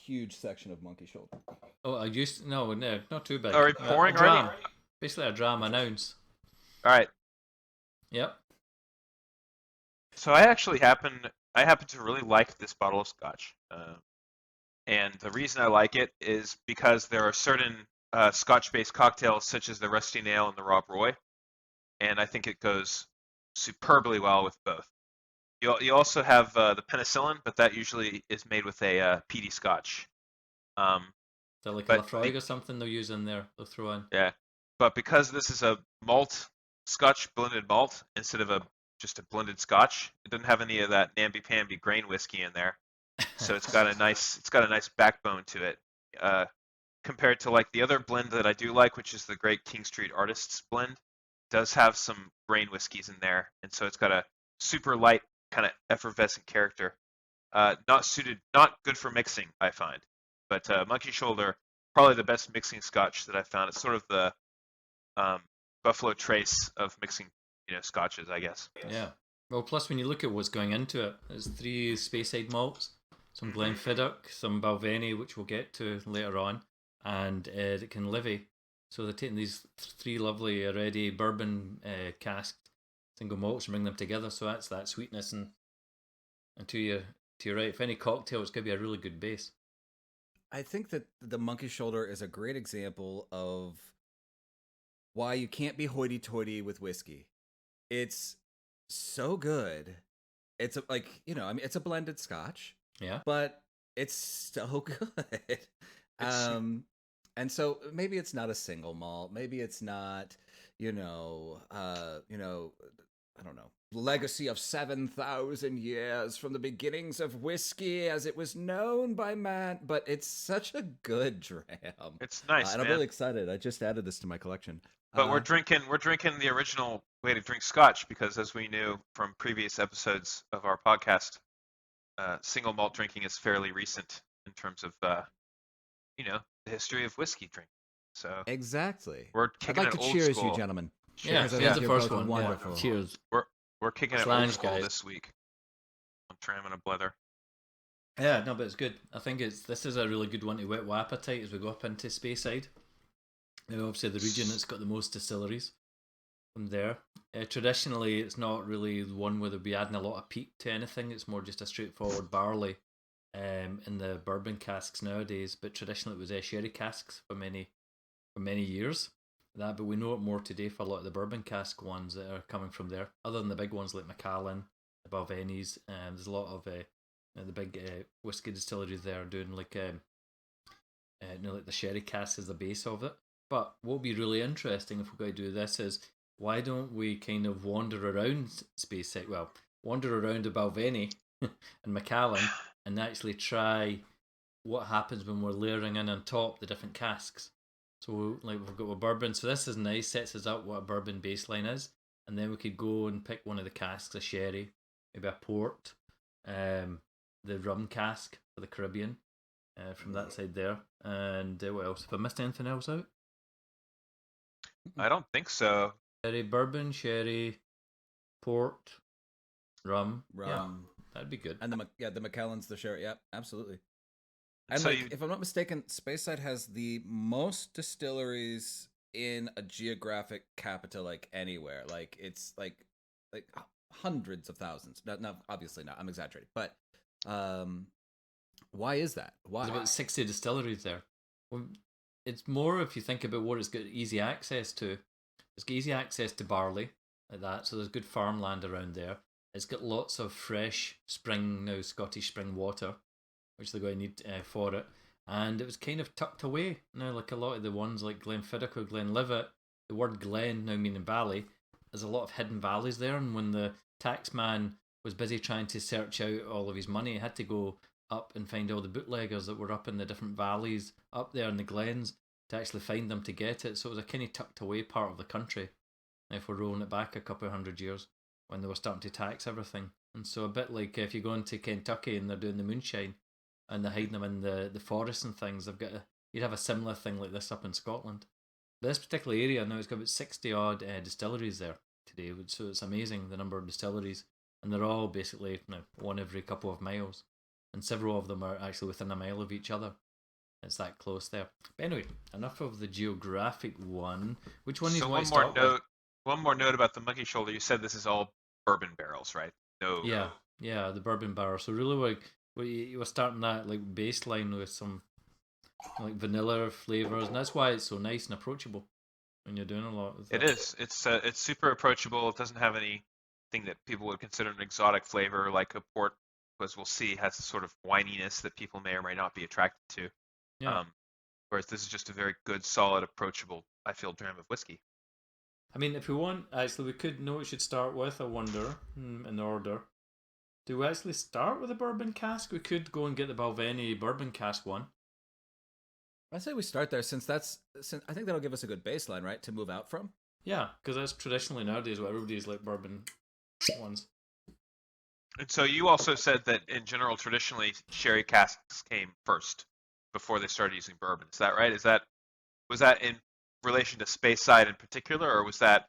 huge section of monkey shoulder. Oh, I used no, not too big. Are we A pouring dram, already? basically a dram, an ounce. All right. Yep. So I happen to really like this bottle of scotch, and the reason I like it is because there are certain Scotch-based cocktails such as the Rusty Nail and the Rob Roy, and I think it goes superbly well with both. You also have the penicillin, but that usually is made with a peaty Scotch. Um, They're like a but Lafroig or something they'll use in there. They'll throw in. yeah, but because this is a malt Scotch blended malt instead of just a blended Scotch, it doesn't have any of that namby-pamby grain whiskey in there. So it's got a nice backbone to it. Compared to like the other blend that I do like, which is the Great King Street Artists blend, does have some grain whiskeys in there, and so it's got a super light kind of effervescent character. Not good for mixing, I find. But Monkey Shoulder, probably the best mixing Scotch that I found. It's sort of the um, Buffalo Trace of mixing, Scotches, I guess. Yeah. Well, plus when you look at what's going into it, there's 3 Speyside malts, some Mm-hmm. Glenfiddich, some Balvenie, which we'll get to later on, and the Kinlivy. So they're taking these 3 lovely already bourbon cask single malts and bring them together. So that's that sweetness and to your right, if any cocktail, it's gonna be a really good base. I think that the monkey shoulder is a great example of why you can't be hoity-toity with whiskey. It's so good. It's it's a blended scotch, Yeah. but it's so good. It's And so maybe it's not a single malt. Maybe it's not, I don't know, legacy of 7,000 years from the beginnings of whiskey as it was known by man. But it's such a good dram. it's nice, And man. I'm really excited. I just added this to my collection. But we're drinking the original way to drink Scotch because, as we knew from previous episodes of our podcast, single malt drinking is fairly recent in terms of the history of whiskey drinking. So Exactly. we're I'd kicking like it to old cheers school. you, gentlemen. Yeah, Because I here's think the you're first both one. wonderful. Yeah. Cheers. We're kicking it Slange, old school guys. this week. I'm trying a blether. Yeah, no, but it's good. I think this is a really good one to whet our appetite as we go up into Speyside. Obviously, the region that's got the most distilleries from there. Traditionally, it's not really the one where they'll be adding a lot of peat to anything. It's more just a straightforward barley in the bourbon casks nowadays. But traditionally, it was sherry casks for many years. But we know it more today for a lot of the bourbon cask ones that are coming from there. Other than the big ones like Macallan, the Balvenies, there's a lot of the big whiskey distilleries there doing like like the sherry cask is the base of it. But what would be really interesting if we're going to do this is why don't we kind of wander around Speyside? Well, wander around the Balvenie and Macallan and actually try what happens when we're layering in on top the different casks. So like we've got a bourbon. So this is nice, sets us up what a bourbon baseline is, and then we could go and pick one of the casks, a sherry, maybe a port, the rum cask for the Caribbean, from that side there. And what else? Have I missed anything else out? I don't think so. Sherry, bourbon, sherry, port, rum. Yeah, Rum. that'd be good. And the Macallan's the sherry. Yep, absolutely. And So if I'm not mistaken, Speyside has the most distilleries in a geographic capital, like anywhere. Like it's like hundreds of thousands. No, obviously not. I'm exaggerating, but why is that? Why? There's about 60 distilleries there. Well, it's more if you think about what it's got easy access to. It's got easy access to barley, like that, so there's good farmland around there. It's got lots of fresh Scottish spring water, which they're going to need for it. And it was kind of tucked away. Now, like a lot of the ones like Glenfiddich or Glenlivet, the word Glen now meaning valley, there's a lot of hidden valleys there. And when the taxman was busy trying to search out all of his money, he had to go up and find all the bootleggers that were up in the different valleys up there in the glens to actually find them to get it. So it was a kind of tucked away part of the country, if we're rolling it back a couple of 100 years, when they were starting to tax everything. And so a bit like if you go into Kentucky and they're doing the moonshine and they're hiding them in the forests and things, you'd have a similar thing like this up in Scotland. But this particular area now, it's got about 60 odd distilleries there today, so it's amazing the number of distilleries, and they're all basically one every couple of miles. and several of them are actually within a mile of each other. It's that close there. But anyway, enough of the geographic one. Which one do So you want to start with? one more note about the Monkey Shoulder. You said this is all bourbon barrels, right? No. Yeah, the bourbon barrel. So really, you were starting that like baseline with some like vanilla flavors, and that's why it's so nice and approachable when you're doing a lot of that. It is. It's super approachable. It doesn't have anything that people would consider an exotic flavor like a port, as we'll see, has a sort of wininess that people may or may not be attracted to. Yeah. Whereas this is just a very good, solid, approachable, I feel, dram of whiskey. I mean, if we want, actually, we could know it should start with, I wonder, in order. Do we actually start with a bourbon cask? We could go and get the Balvenie bourbon cask one. I say we start there since I think that'll give us a good baseline, right, to move out from. Yeah, because that's traditionally nowadays what everybody's like bourbon ones. And so you also said that in general, traditionally, sherry casks came first before they started using bourbon. Is that right? Was that in relation to Speyside in particular, or was that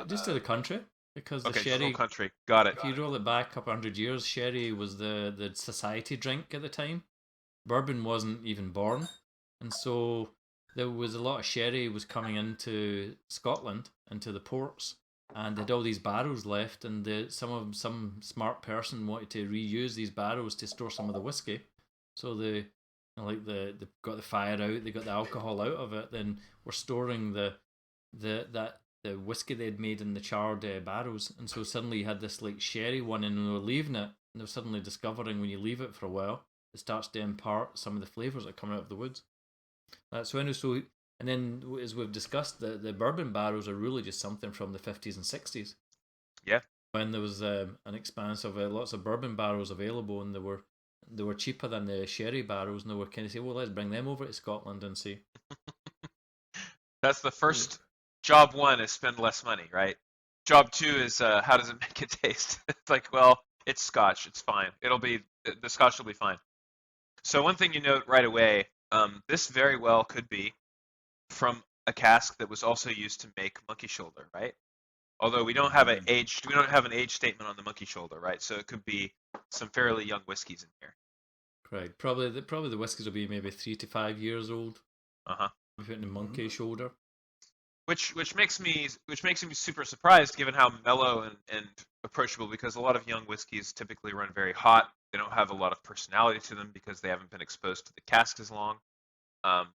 just to the country? Because the okay, sherry, whole country. Got it. if you roll it back a couple hundred years, sherry was the society drink at the time. Bourbon wasn't even born, and so there was a lot of sherry was coming into Scotland, into the ports, and they had all these barrels left, and some smart person wanted to reuse these barrels to store some of the whiskey. So they got the fire out, they got the alcohol out of it, then we're storing the whiskey they'd made in the charred barrels, and so suddenly you had this like sherry one, and they were leaving it, and they were suddenly discovering when you leave it for a while, it starts to impart some of the flavors that come out of the woods. And then as we've discussed, the bourbon barrels are really just something from the 50s and 60s. Yeah. When there was an expanse of lots of bourbon barrels available, and they were cheaper than the sherry barrels, and they were kind of saying, well, let's bring them over to Scotland and see. That's the first job. One is spend less money, right? Job two is how does it make it taste? It's like, well, it's Scotch. It's fine. The Scotch will be fine. So one thing you note right away, this very well could be from a cask that was also used to make Monkey Shoulder, right? Although we don't have an age statement on the Monkey Shoulder, right? So it could be some fairly young whiskeys in here. Correct. Probably the whiskies will be maybe 3 to 5 years old. We're putting the Monkey Shoulder. Which makes me super surprised given how mellow and approachable, because a lot of young whiskeys typically run very hot. They don't have a lot of personality to them because they haven't been exposed to the cask as long. Well,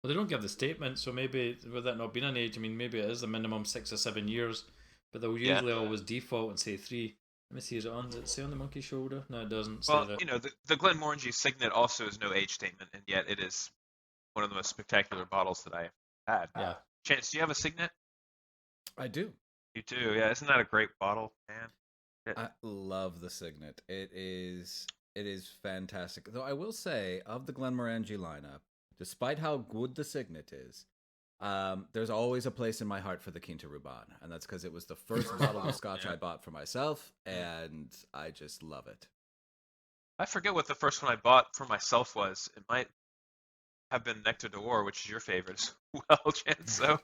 they don't give the statement, so maybe with that not being an age, I mean, maybe it is a minimum 6 or 7 years, but they'll usually always default and say 3. Let me see, does it say on the Monkey Shoulder? No, it doesn't say that. Well, you know, the Glenmorangie Signet also is no age statement, and yet it is one of the most spectacular bottles that I had. Yeah. Chance, do you have a Signet? I do. You do, yeah. Isn't that a great bottle, man? I love the Signet. It is fantastic. Though I will say, of the Glenmorangie lineup, despite how good the Signet is, there's always a place in my heart for the Quinta Ruban, and that's because it was the first bottle of Scotch I bought for myself, and I just love it. I forget what the first one I bought for myself was. It might have been Nectar d'Or, which is your favorite as well, Chance. So.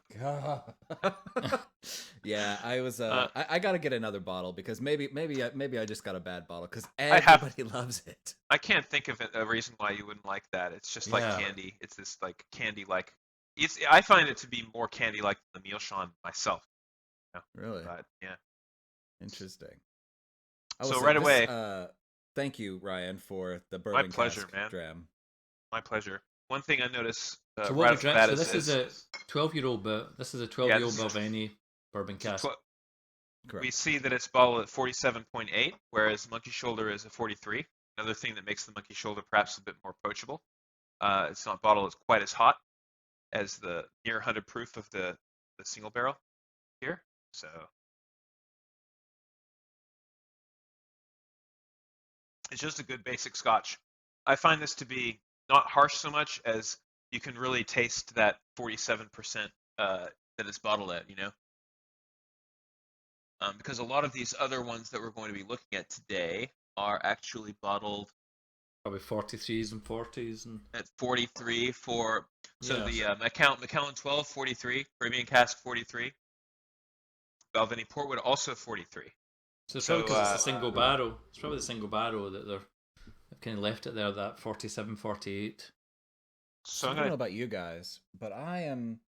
Yeah, I was. I got to get another bottle because maybe I just got a bad bottle because everybody loves it. I can't think of a reason why you wouldn't like that. It's just like candy. It's this like candy like. I find it to be more candy like the Meerschaum myself. You know? Really? But, yeah. Interesting. So right away. Thank you, Ryan, for the bourbon cask dram. My pleasure. One thing I noticed so right off the bat this is a 12-year-old Balvenie bourbon cask. We see that it's bottled at 47.8, whereas Monkey Shoulder is a 43. Another thing that makes the Monkey Shoulder perhaps a bit more approachable. It's not bottled as quite as hot as the near 100 proof of the single barrel here. So it's just a good basic Scotch. I find this to be not harsh so much as you can really taste that 47% that it's bottled at, you know? Because a lot of these other ones that we're going to be looking at today are actually bottled probably 43s and 40s and at 43 for the Macallan 12 43, Caribbean Cask 43, Balvenie Portwood also 43. So it's probably because it's a single barrel. It's probably the single barrel that I've kind of left it there, that 47, 48. So I don't know about you guys, but I am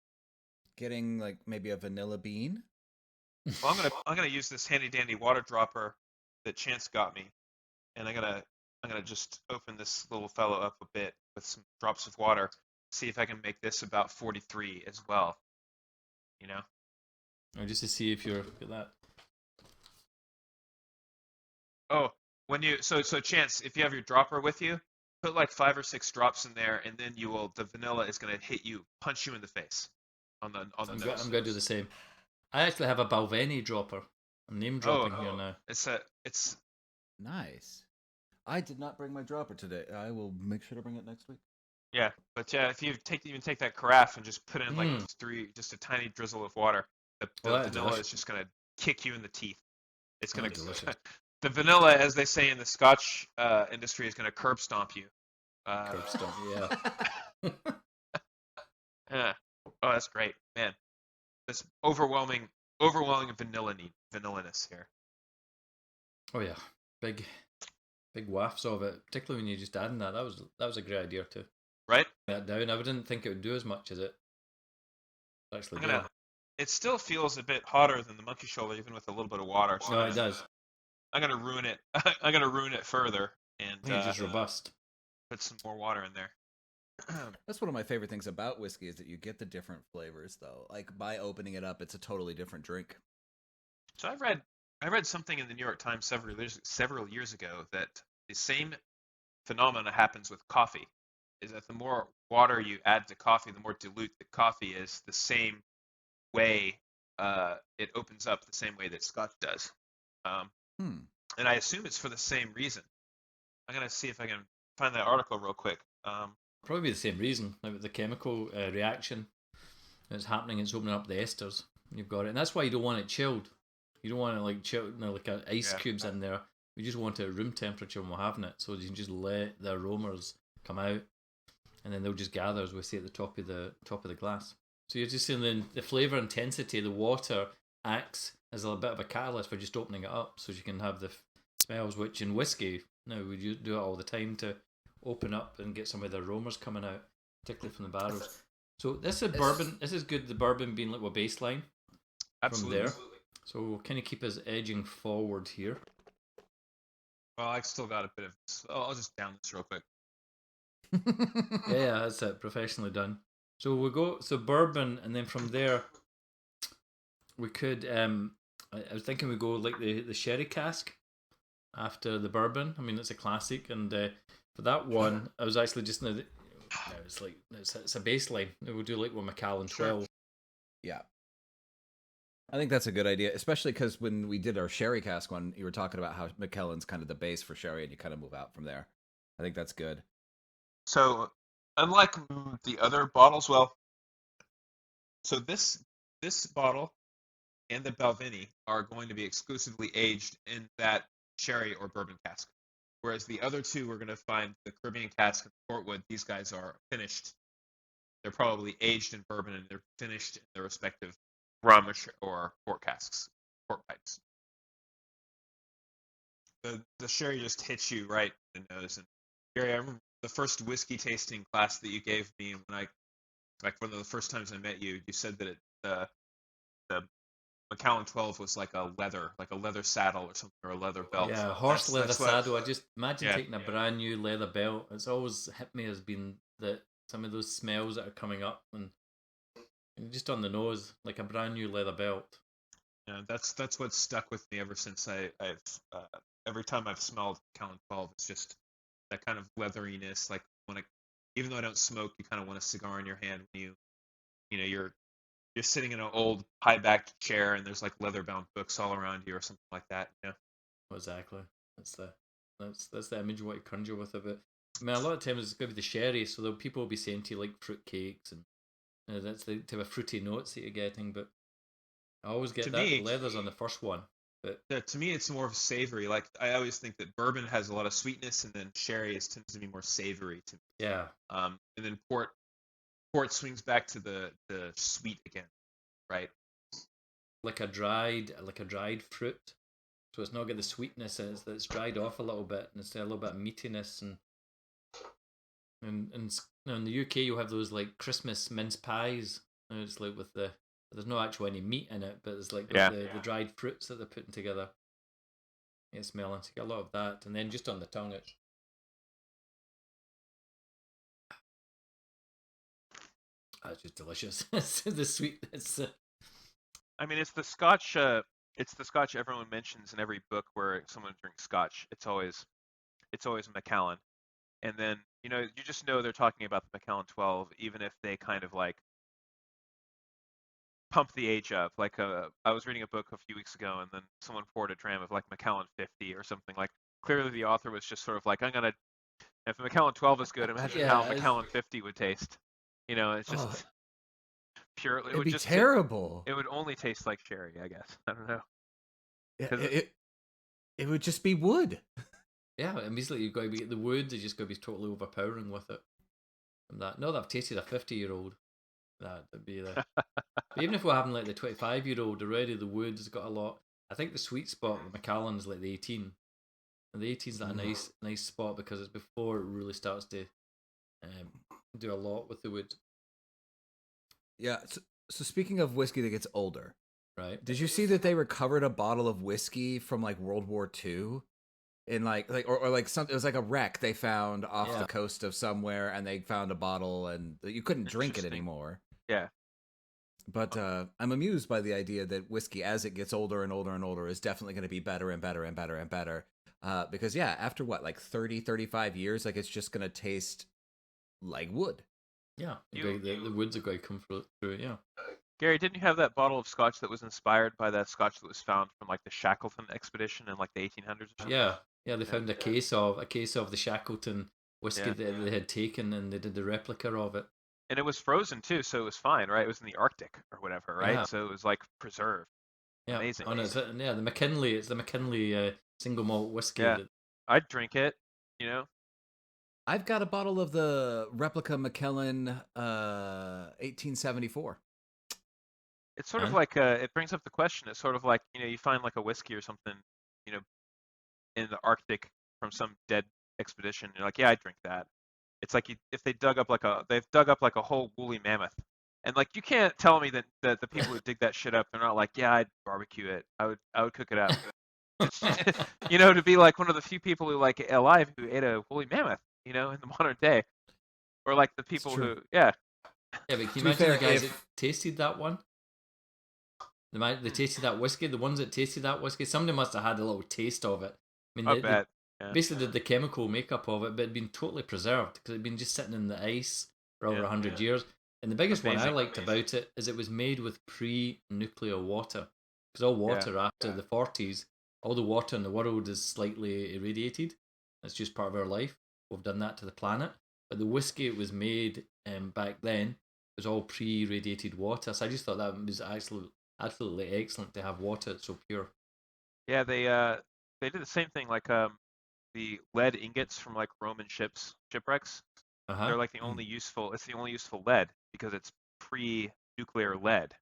getting like maybe a vanilla bean. well, I'm gonna use this handy dandy water dropper that Chance got me, and I'm gonna just open this little fellow up a bit with some drops of water, see if I can make this about 43 as well. You know? Or just to see if you're at that. Oh, when you so Chance, if you have your dropper with you, put like 5 or 6 drops in there, and then the vanilla is gonna hit you, punch you in the face on the nose. I'm going to do the same. I actually have a Balvenie dropper. I'm name dropping here now. It's Nice. I did not bring my dropper today. I will make sure to bring it next week. yeah, but yeah, if you take that carafe and just put in like Mm. just a tiny drizzle of water, the Well, that's vanilla delicious. is just gonna kick you in the teeth. It's gonna That's delicious. the vanilla, as they say in the Scotch industry, is gonna curb stomp you. Curb stomp, yeah. Yeah. Oh, that's great, man. This overwhelming vanilla-ness here. Oh yeah, big wafts of it. Particularly when you just adding that. That was a great idea to Right? that down. I didn't think it would do as much as it actually I'm did. gonna. It still feels a bit hotter than the monkey shoulder, even with a little bit of water. So No, it does. I'm gonna ruin it. I'm gonna ruin it further and I think it's just robust. put some more water in there. That's one of my favorite things about whiskey is that you get the different flavors though. Like by opening it up, it's a totally different drink. So I read something in the New York Times several years ago that the same phenomena happens with coffee. Is that the more water you add to coffee, the more dilute the coffee is. The same way it opens up the same way that Scotch does. Um, Hmm. and I assume it's for the same reason. I'm gonna see if I can find that article real quick. Probably the same reason. Like with the chemical reaction that's happening, it's opening up the esters. You've got it, and that's why you don't want it chilled. You don't want it like chilled, like ice Yeah. cubes in there. You just want it at room temperature when we're having it, so you can just let the aromas come out, and then they'll just gather, as we see at the top of the glass. So you're just seeing the flavor intensity. The water acts as a bit of a catalyst for just opening it up, so you can have the smells. Which in whiskey, now we do it all the time to open up and get some of the aromas coming out, particularly from the barrels. So this is bourbon. This is good. The bourbon being like a baseline Absolutely. from there. So we'll kind of keep us edging forward here. Well, I still got a bit of. I'll just down this real quick. Yeah, that's it. Professionally done. So we go. So bourbon, and then from there, we could. I was thinking we go like the sherry cask after the bourbon. I mean, it's a classic, and for that one, I was actually just it's like it's a baseline. We'll do like with Macallan 12. Yeah. I think that's a good idea, especially because when we did our sherry cask one, you were talking about how McKellen's kind of the base for sherry, and you kind of move out from there. I think that's good. So, unlike the other bottles, so this bottle and the Balvenie are going to be exclusively aged in that sherry or bourbon cask, whereas the other two we're going to find the Caribbean cask and Portwood. These guys are finished. They're probably aged in bourbon and they're finished in their respective rum or port casks, port pipes. The sherry just hits you right in the nose. And Gary, I remember the first whiskey tasting class that you gave me when one of the first times I met you. You said that the Macallan 12 was like a leather saddle or something, or a leather belt. Yeah, horse leather that's saddle. I just imagine Yeah. taking a brand new leather belt. It's always hit me as being that some of those smells that are coming up and just on the nose, like a brand new leather belt. Yeah, that's what's stuck with me ever since I've every time I've smelled Macallan 12, it's just that kind of leatheriness. Like even though I don't smoke, you kind of want a cigar in your hand when you're sitting in an old high-backed chair and there's like leather-bound books all around you or something like that. Yeah. Exactly. That's the image of what you conjure with of it. I mean, a lot of times it's going to be the sherry, so people will be saying to you like fruit cakes, and that's the type of fruity notes that you're getting. But I always get the leather's on the first one. But yeah, to me, it's more of savory. Like I always think that bourbon has a lot of sweetness, and then sherry tends to be more savory to me. Yeah. And then port swings back to the sweet again, right? Like a dried fruit. So it's not got the sweetness. It's dried off a little bit, and it's a little bit of meatiness, and in the UK you have those like Christmas mince pies. And it's like there's no actual any meat in it, but it's like the dried fruits that they're putting together. It's smelling. So you get a lot of that, and then just on the tongue, it's just delicious. The sweetness. I mean, it's the Scotch. It's the Scotch everyone mentions in every book where someone drinks Scotch. It's always Macallan, and then you just know they're talking about the Macallan 12, even if they kind of like pump the age up. Like I was reading a book a few weeks ago, and then someone poured a dram of like Macallan 50 or something. Like clearly the author was just sort of like, if Macallan 12 is good, imagine how Macallan 50 would taste. It's just purely. It'd be terrible. It would only taste like sherry, I guess. I don't know. It would just be wood. Yeah, immediately you've got to be the wood. It's just got to be totally overpowering with it. From that, no, that I've tasted a 50-year-old. That'd be the. Even if we're having like the 25-year-old already, the wood has got a lot. I think the sweet spot with Macallan is like the 18. And the 18's that a nice spot because it's before it really starts to do a lot with the wood. Yeah. So speaking of whiskey that gets older, right? Did you see that they recovered a bottle of whiskey from like World War II? In or like something, it was like a wreck they found off the coast of somewhere, and they found a bottle, and you couldn't drink it anymore. Yeah. But I'm amused by the idea that whiskey, as it gets older and older and older, is definitely going to be better and better and better and better. Because after what, like 30, 35 years, like it's just going to taste like wood. Yeah, the woods are going to come through it. Yeah. Gary, didn't you have that bottle of Scotch that was inspired by that Scotch that was found from like the Shackleton expedition in like the 1800s or something? Yeah, they found a case of the Shackleton whiskey that they had taken, and they did the replica of it. And it was frozen too, so it was fine, right? It was in the Arctic or whatever, right? Yeah. So it was like preserved. Yeah, amazing. The McKinley. It's the McKinley single malt whiskey. Yeah, I'd drink it. I've got a bottle of the replica Macallan 1874. It's sort of like it brings up the question. It's sort of like you find like a whiskey or something, in the Arctic from some dead expedition. You're like, yeah, I'd drink that. It's like if they've dug up like a whole woolly mammoth, and like you can't tell me that the people who dig that shit up, they're not like, yeah, I'd barbecue it. I would cook it up. It's just, to be like one of the few people who like alive who ate a woolly mammoth, in the modern day, or like the people who, Yeah, but can you imagine the guys that tasted that one? They tasted that whiskey. The ones that tasted that whiskey, somebody must have had a little taste of it. I mean, they basically did the chemical makeup of it, but it'd been totally preserved because it'd been just sitting in the ice for over 100 years. And the biggest one I liked about it is it was made with pre-nuclear water, because all water after the 40s, all the water in the world is slightly irradiated. It's just part of our life. We've done that to the planet. But the whiskey it was made back then was all pre-radiated water. So I just thought that was absolutely excellent to have water that's so pure. Yeah, they did the same thing, like the lead ingots from like Roman shipwrecks. They're like the only useful. It's the only useful lead because it's pre-nuclear lead.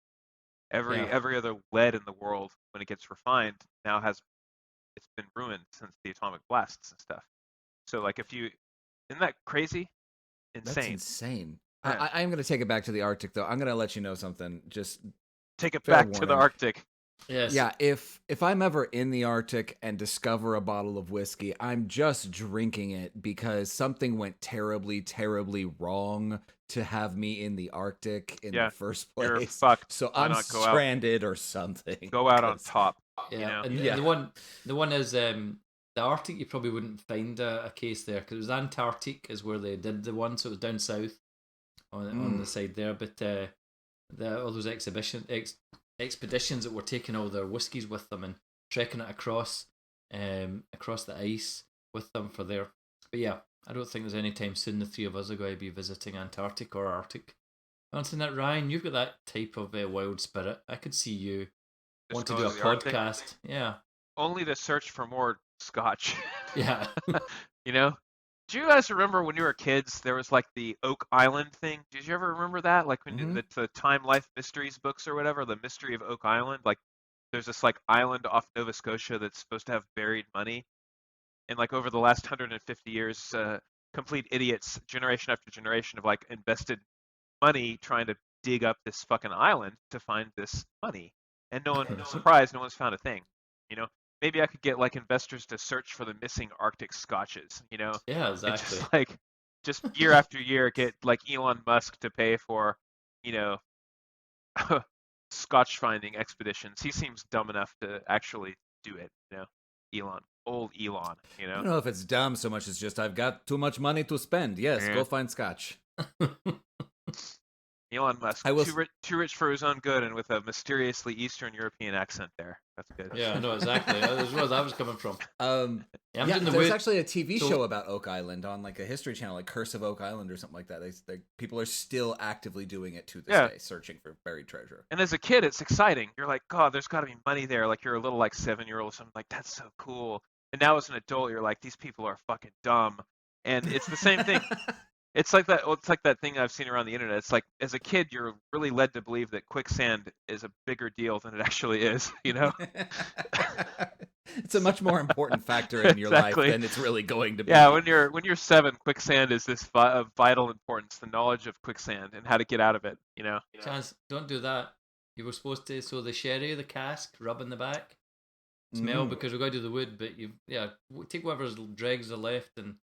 Every other lead in the world, when it gets refined, now it's been ruined since the atomic blasts and stuff. So like isn't that crazy? Insane. That's insane. Yeah. I'm going to take it back to the Arctic, though. I'm going to let you know something. Just take it back to the Arctic. Yes. Yeah, if I'm ever in the Arctic and discover a bottle of whiskey, I'm just drinking it because something went terribly, terribly wrong to have me in the Arctic in the first place. You're fucked. So I'm stranded or something. Go out on top. Yeah, and the one is the Arctic. You probably wouldn't find a case there because it was Antarctic is where they did the one, so it was down south on the side there. But all those expeditions that were taking all their whiskies with them and trekking it across the ice with them for there. But yeah, I don't think there's any time soon the three of us are going to be visiting Antarctic or Arctic. On to that, Ryan, you've got that type of wild spirit. I could see you want to do a podcast. Arctic. Yeah. Only to search for more Scotch. Yeah. Do you guys remember when you were kids, there was like the Oak Island thing? Did you ever remember that? Like when the Time Life Mysteries books or whatever, the Mystery of Oak Island? Like there's this like island off Nova Scotia that's supposed to have buried money, and like over the last 150 years, complete idiots, generation after generation, have like invested money trying to dig up this fucking island to find this money, and no one, surprised, no one's found a thing. You know, maybe I could get like investors to search for the missing Arctic scotches. You know, Yeah, and exactly. just like just year after year get like Elon Musk to pay for, you know, Scotch finding expeditions. He seems dumb enough to actually do it. You know, Elon, old Elon. You I know, don't know if it's dumb so much as just I've got too much money to spend. Yes, yeah. go find scotch. Elon Musk, I will. too rich for his own good, and with a mysteriously Eastern European accent there. That's good. Yeah, no, exactly. That's where that was coming from. Yeah, I'm doing the there's wood. actually a TV So- show about Oak Island on like a History Channel, like Curse of Oak Island or something like that. People are still actively doing it to this Yeah. day, searching for buried treasure. And as a kid, it's exciting. You're like, God, there's got to be money there. Like you're a little like 7-year-old or something. Like that's so cool. And now as an adult, you're like, these people are fucking dumb. And it's the same thing. It's like that. Well, it's like that thing I've seen around the internet. It's like as a kid, you're really led to believe that quicksand is a bigger deal than it actually is. You know? It's a much more important factor in your Exactly. life than it's really going to be. Yeah, when you're 7, quicksand is this of vital importance. The knowledge of quicksand and how to get out of it. You know? Chance, don't do that. You were supposed to the sherry, the cask, rub in the back, smell because we're going to do the wood. But take whatever's dregs are left and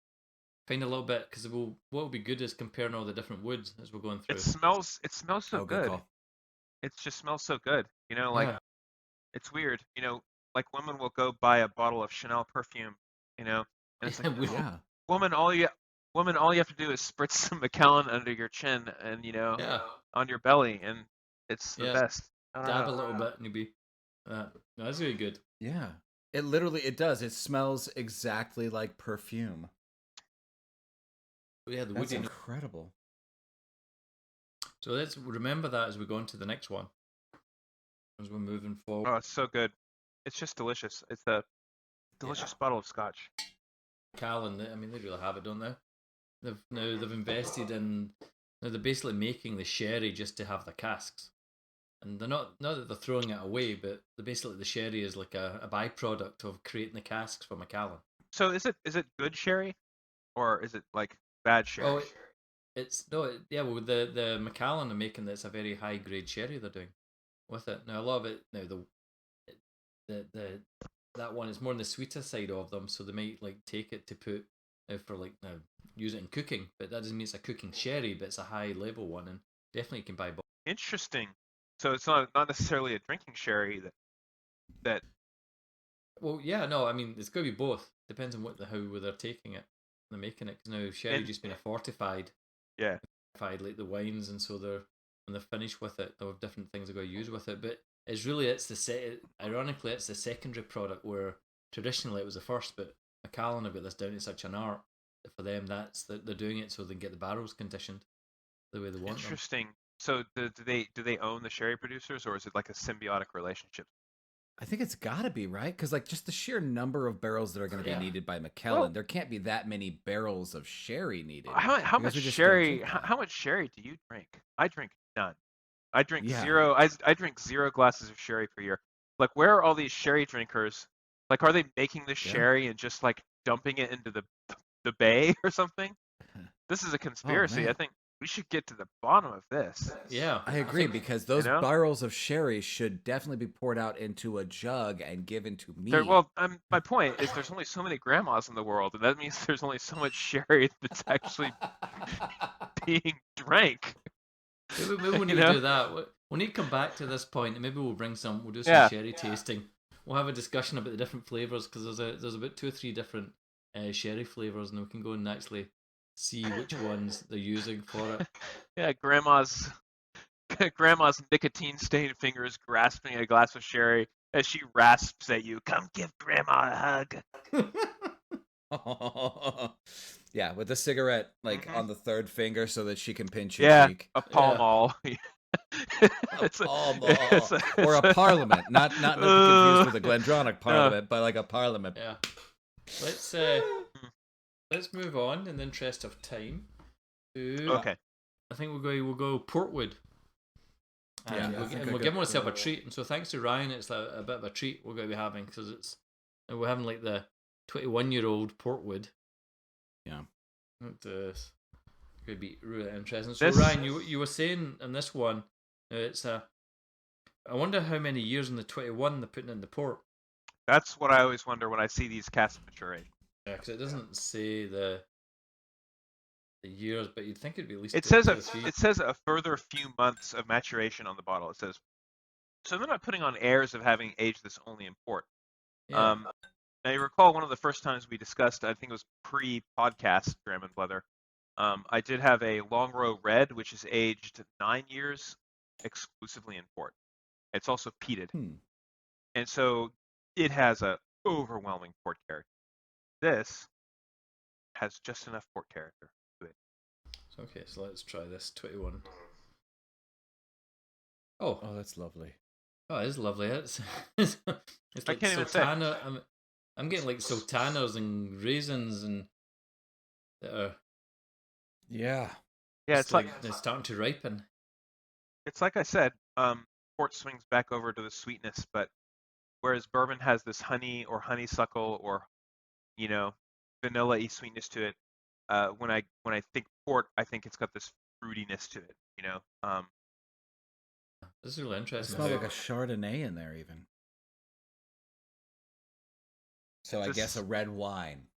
find a little bit because what will be good is comparing all the different woods as we're going through. It smells so Good good. call. It just smells so good. You know, like Yeah. it's weird. You know, like women will go buy a bottle of Chanel perfume. You know, and it's like, Yeah. woman, all you have to do is spritz some Macallan under your chin and Yeah. on your belly, and it's the Yeah. best. I don't Dab know. a little bit and you'll be. No, that's really good. Yeah. It does. It smells exactly like perfume. Yeah, the That's woody. incredible. So let's remember that as we go into the next one. As we're moving forward. Oh, it's so good. It's just delicious. It's a delicious bottle of scotch. Callan, I mean, they really have it, don't they? They've invested in. Now they're basically making the sherry just to have the casks, and they're not that they're throwing it away, but the sherry is like a byproduct of creating the casks for Macallan. So is it good sherry, or is it like bad sherry? Oh, well, the Macallan are making this a very high grade sherry they're doing with it. Now a lot of it that one is more on the sweeter side of them, so they might like take it to put use it in cooking, but that doesn't mean it's a cooking sherry, but it's a high level one, and definitely you can buy. Interesting. So it's not necessarily a drinking sherry that. Well, yeah, no, I mean it's going to be both. Depends on how they're taking it, they're making it. Because now sherry just been a fortified. Yeah. Fortified like the wines, and so when they're finished with it, they'll have different things they're going to use with it. But ironically, it's the secondary product where traditionally it was the first. But Macallan have got this down to such an art that for them they're doing it so they can get the barrels conditioned the way they want them. Interesting. So do they own the sherry producers, or is it like a symbiotic relationship? I think it's got to be, right? Because like just the sheer number of barrels that are going to be needed by Macallan, Well, there can't be that many barrels of sherry needed. How much because we just sherry? don't drink How much sherry do you drink? I drink none. I drink Yeah. zero. I drink 0 glasses of sherry per year. Like, where are all these sherry drinkers? Like, are they making the sherry and just like dumping it into the bay or something? This is a conspiracy. man. I think we should get to the bottom of this. Yeah, I agree because those know? barrels of sherry should definitely be poured out into a jug and given to me. My point is there's only so many grandmas in the world, and that means there's only so much sherry that's actually being drank. Maybe we need to do that. We'll need to come back to this point, and maybe we'll do some sherry tasting. We'll have a discussion about the different flavors because there's about 2 or 3 different sherry flavors, and we can go and actually see which ones they're using for it. Yeah, grandma's nicotine-stained fingers grasping a glass of sherry as she rasps at you. Come give grandma a hug. Yeah, with the cigarette like on the 3rd finger so that she can pinch your Yeah, cheek. a Pall Mall. Or a parliament, not to be confused with a Glendronach parliament, but like a parliament. Yeah. Let's move on in the interest of time. Okay. I think we'll go Portwood. And Yeah, I think I we're got- giving ourselves a treat. And so thanks to Ryan, it's a bit of a treat we're going to be having because we're having like the 21-year-old Portwood. Yeah. It's going to be really interesting. So This- Ryan, you were saying in this one, it's I wonder how many years in the 21 they're putting in the port. That's what I always wonder when I see these casks maturing. Yeah, because it doesn't say the years, but you'd think it'd be at least It two, says two or three. it says a further few months of maturation on the bottle. It says, so they're not putting on airs of having aged this only in port. Yeah. Now you recall one of the first times we discussed, I think it was pre-podcast Dram and Leather. I did have a Long Row Red, which is aged 9 years exclusively in port. It's also peated, and so it has a overwhelming port character. This has just enough port character to it. Okay, so let's try this 21. Oh, Oh, that's lovely. oh, it is lovely. It's I like can't even say. sultana. I'm getting like sultanas and raisins and that are Yeah. Yeah, just it's like they're starting to ripen. it's like I said. Port swings back over to the sweetness, but whereas bourbon has this honey or honeysuckle or vanilla-y sweetness to it, when I think port, I think it's got this fruitiness to it. This is really It interesting. smells like a Chardonnay in there, even. So I This- guess a red wine,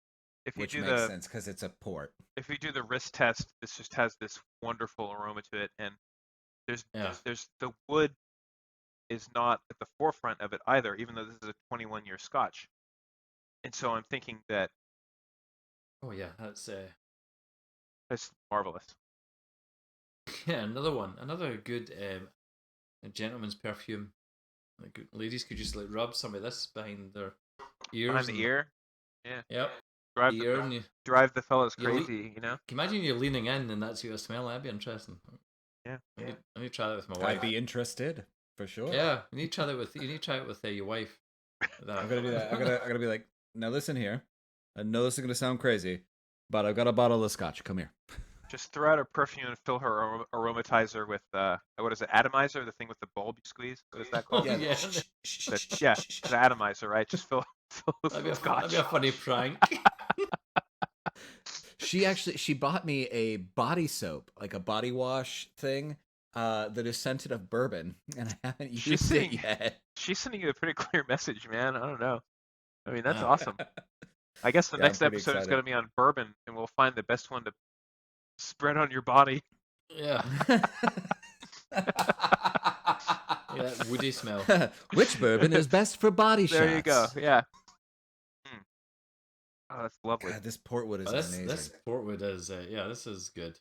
if you which do makes the sense because it's a port. if you do the wrist test, this just has this wonderful aroma to it, and there's the wood is not at the forefront of it either, even though this is a 21-year Scotch. And so I'm thinking that Oh yeah, that's that's marvelous. yeah, another one, another good gentleman's perfume. Like ladies could just like rub some of this behind their ears. Behind the ear, yeah. Yep. Drive The ear, the and you, drive the fellas You le- crazy, can you imagine you're leaning in and that's your smell? That'd be interesting. Yeah. I need to try that with my wife. I'd be interested for sure. Yeah, you need to try it with your wife. I'm gonna do that. I'm gonna be like, now listen here. I know this is gonna sound crazy, but I've got a bottle of scotch. Come here. Just throw out her perfume and fill her aromatizer with what is it? Atomizer, the thing with the bulb you squeeze. What is that called? Yeah. The atomizer, right? Just fill this That'd with be scotch. a funny prank. She bought me a body soap, like a body wash thing, that is scented of bourbon, and I haven't used it yet. She's sending you a pretty clear message, man. I don't know. I mean, that's Yeah. awesome. I guess the Yeah, I'm next pretty episode is excited. going to be on bourbon, and we'll find the best one to spread on your body. Yeah. Yeah, that woody smell. Which bourbon is best for body shots? There you go. Yeah. Oh, that's lovely. God, this Portwood is Oh, amazing. this Portwood is this is good.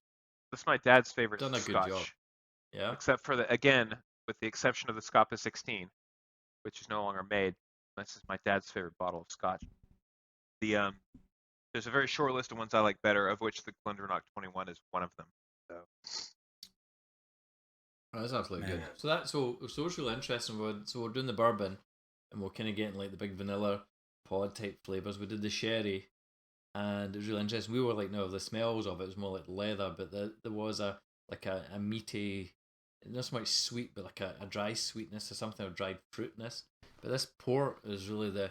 This is my dad's favorite Done a good Scotch. job. Yeah. Except for with the exception of the Scapa 16, which is no longer made. This is my dad's favorite bottle of Scotch. There's a very short list of ones I like better, of which the Glendronach 21 is one of them. So Oh, that's absolutely Man. good. So it's really interesting. We're doing the bourbon, and we're kind of getting like the big vanilla pod type flavors. We did the sherry, and it was really interesting. We were like, no, the smells of it was more like leather, but there was a meaty, not so much sweet, but like a dry sweetness or something, or dried fruitness. But this port is really the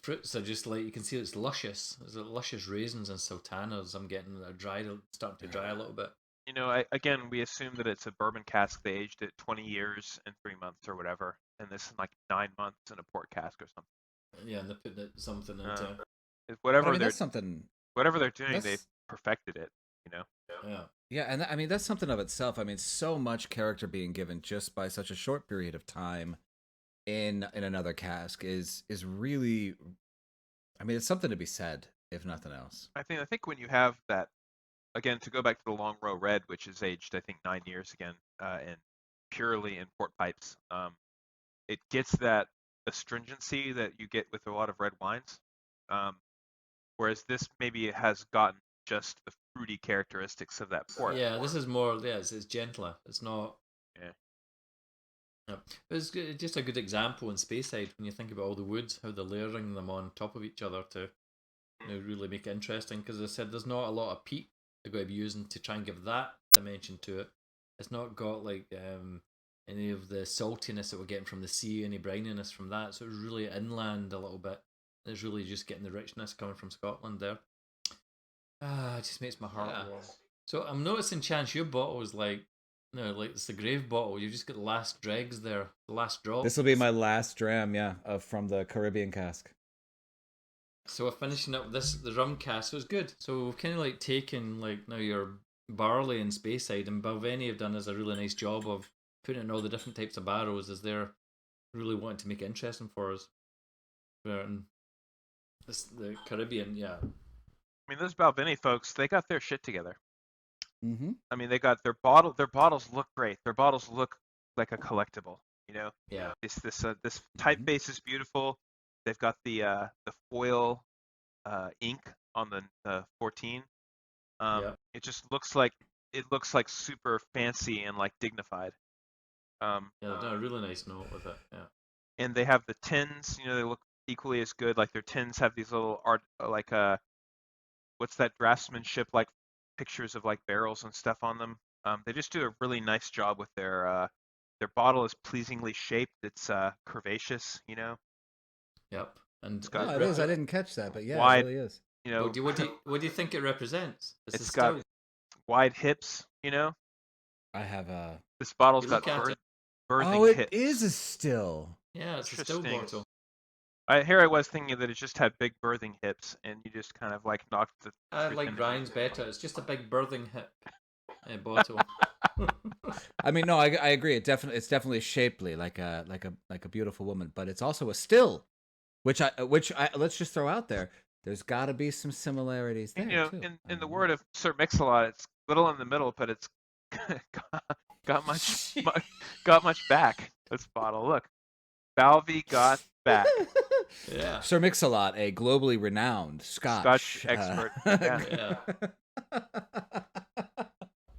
fruits are just like, you can see it's luscious. There's luscious raisins and sultanas. I'm getting starting to dry a little bit. again, we assume that it's a bourbon cask. They aged it 20 years and 3 months or whatever, and this is like 9 months in a port cask or something. Yeah, and they're putting something into. Whatever that's something. whatever they're doing, they that's- perfected it. Yeah. Yeah, and I mean that's something of itself. I mean, so much character being given just by such a short period of time in another cask is really. I mean, it's something to be said, if nothing else. I think when you have that, again, to go back to the Long Row Red, which is aged I think 9 years again, and purely in port pipes, it gets that astringency that you get with a lot of red wines, whereas this maybe has gotten just the fruity characteristics of that port. Yeah, this is more. Yeah, it's gentler. It's not. Yeah. Yeah, but it's just a good example in Speyside when you think about all the woods, how they're layering them on top of each other to really make it interesting. Because as I said, there's not a lot of peat they're going to be using to try and give that dimension to it. It's not got like any of the saltiness that we're getting from the sea, any brininess from that. So it's really inland a little bit. It's really just getting the richness coming from Scotland there. It just makes my heart warm. So I'm noticing, Chance, your bottle is like, no, like it's the grave bottle. You've just got the last dregs there, the last drop. This will be my last dram, from the Caribbean cask. So we're finishing up the rum cask. So it's good. So we've kind of like taken like now your barley and Speyside, and Balvenie have done us a really nice job of putting it in all the different types of barrels as they're really wanting to make it interesting for us. And the Caribbean, yeah. I mean, those Balvenie folks, they got their shit together. Mm-hmm. I mean, they got their bottles look great. Their bottles look like a collectible. Yeah. This typeface is beautiful. They've got the foil ink on the 14. It just looks like super fancy and like dignified. Yeah, they've done a really nice note with it. Yeah. And they have the tins. They look equally as good. Like their tins have these little art, like what's that draftsmanship like pictures of like barrels and stuff on them. They just do a really nice job with their bottle is pleasingly shaped. It's curvaceous. Yep. And It's got it is. I didn't catch that, but yeah, wide, it really is. what do you think it represents? It's got wide hips. I have a. This bottle's You got look at it. birthing It hips. is a still. Yeah, it's a still Interesting. bottle. I was thinking that it just had big birthing hips, and you just kind of like knocked the. I truth like into Ryan's better. It's just a big birthing hip bottle. I mean, no, I agree. It's definitely shapely, like a beautiful woman, but it's also a still, which I let's just throw out there. There's got to be some similarities there too. In the word of Sir Mix-a-Lot, it's little in the middle, but it's got much back. This bottle, look, Balvey got back. Yeah. Sir Mix-a-Lot, a globally renowned Scotch expert. Yeah.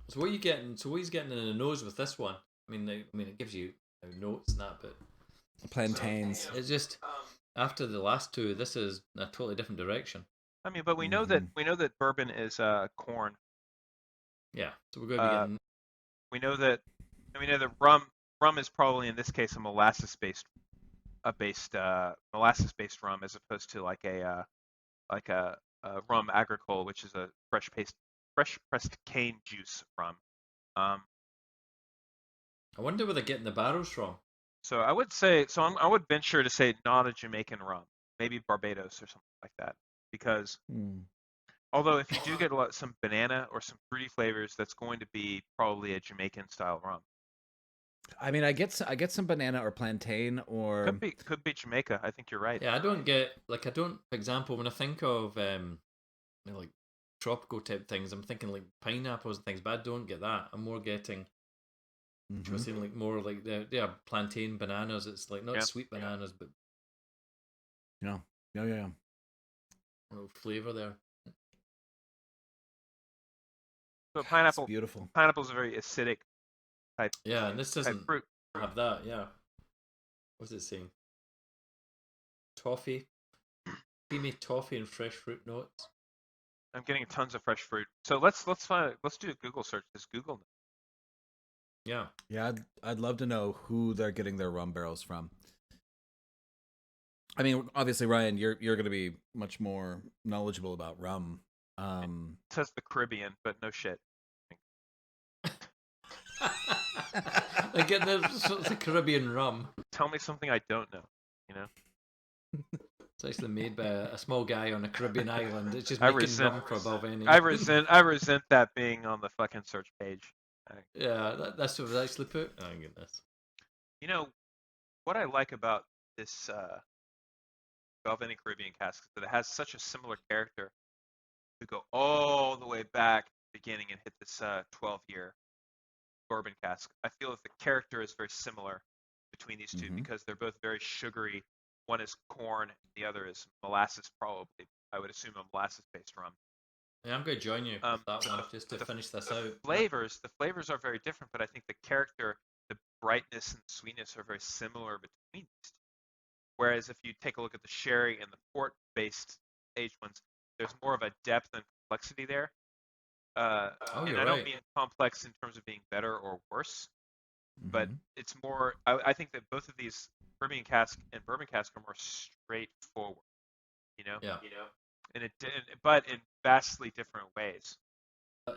So what are you getting? So what he's getting in the nose with this one? I mean, it gives you notes and that, but plantains. it's just after the last two, this is a totally different direction. I mean, but we know that bourbon is corn. Yeah, so we're going to be getting. We know that. I mean, the rum is probably in this case a molasses-based rum, as opposed to like a rum agricole, which is a fresh pressed cane juice rum. I wonder where they're getting the barrels from. So I would say, I would venture to say not a Jamaican rum, maybe Barbados or something like that, because although if you do get some banana or some fruity flavors, that's going to be probably a Jamaican style rum. I mean, I get some banana or plantain or could be Jamaica. I think you're right. Yeah, for example, when I think of like tropical type things, I'm thinking like pineapples and things, but I don't get that. I'm more getting I'm saying like more like the plantain bananas. It's like not sweet bananas, but yeah. A little flavor there. So pineapple, it's beautiful. Pineapple's a very acidic type. Yeah, and this doesn't fruit. have that. Yeah. What's it saying? Toffee, creamy toffee and fresh fruit notes. I'm getting tons of fresh fruit. So let's do a Google search. Does Google know? Yeah. Yeah, I'd love to know who they're getting their rum barrels from. I mean, obviously, Ryan, you're going to be much more knowledgeable about rum. It says the Caribbean, but no shit. They get the Caribbean rum. Tell me something I don't know. It's actually made by a small guy on a Caribbean island. It's just making rum for Balvenie. I resent that being on the fucking search page. Yeah, that's what it was actually put. Oh goodness. What I like about this Balvenie Caribbean cask is that it has such a similar character. To go all the way back to the beginning and hit this 12-year bourbon cask. I feel that the character is very similar between these two because they're both very sugary. One is corn, and the other is molasses, probably. I would assume a molasses-based rum. Yeah, I'm going to join you with that one just to finish this out. The flavors are very different, but I think the character, the brightness and sweetness are very similar between these two. Whereas if you take a look at the sherry and the port-based aged ones, there's more of a depth and complexity there. And I don't mean complex in terms of being better or worse. but it's more. I think that both of these Caribbean cask and bourbon cask are more straightforward. Yeah. But in vastly different ways.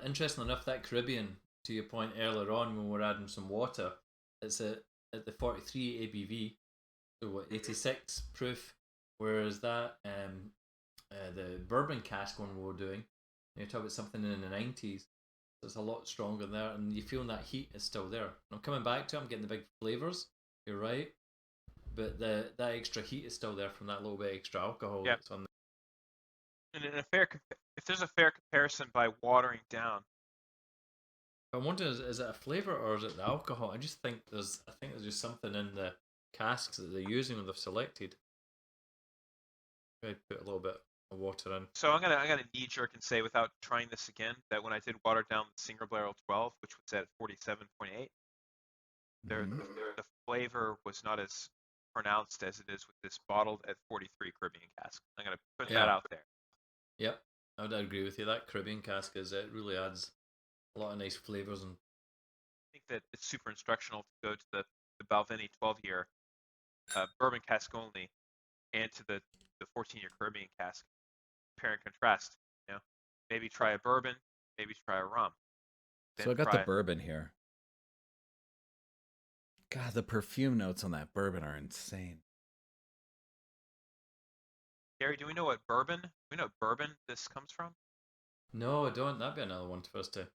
Interesting enough, that Caribbean, to your point earlier on when we're adding some water, it's at the 43 ABV, so what, 86 proof, whereas that the bourbon cask one we were doing, you talk about something in the 90s, so it's a lot stronger there, and you feel that heat is still there. And I'm coming back to it, I'm getting the big flavours, you're right, but that extra heat is still there from that little bit extra alcohol that's on there. And if there's a fair comparison by watering down, I'm wondering, is it a flavour or is it the alcohol? I think there's just something in the casks that they're using when they've selected. I put a little bit of water in. So I'm gonna knee jerk and say, without trying this again, that when I did water down the Single Barrel 12, which was at 47.8, the flavor was not as pronounced as it is with this bottled at 43 Caribbean cask. I'm gonna put that out there. Yep, I would agree with you. That Caribbean cask it really adds a lot of nice flavors, and I think that it's super instructional to go to the Balvenie 12-year bourbon cask only, and to the 14-year Caribbean cask. Compare and contrast. Maybe try a bourbon, maybe try a rum. So I got the bourbon here. God, the perfume notes on that bourbon are insane. Gary, do we know what bourbon? This comes from? No, I don't. That'd be another one for us to.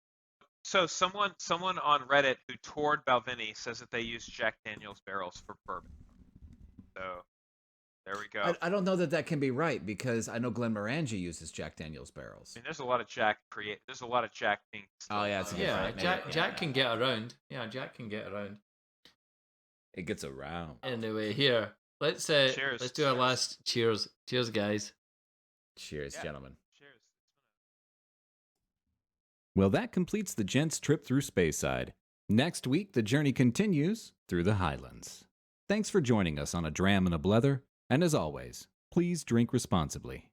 So someone on Reddit who toured Balvenie says that they use Jack Daniel's barrels for bourbon. So there we go. I don't know that can be right, because I know Glenmorangie uses Jack Daniel's barrels. I mean, there's a lot of Jack being. Oh yeah, it's Jack can get around. Yeah, Jack can get around. It gets around. Anyway, here let's cheers. Let's do our last cheers. Cheers, guys. Cheers, gentlemen. Cheers. Well, that completes the Gents' trip through Speyside. Next week, the journey continues through the Highlands. Thanks for joining us on A Dram and a Blether, and as always, please drink responsibly.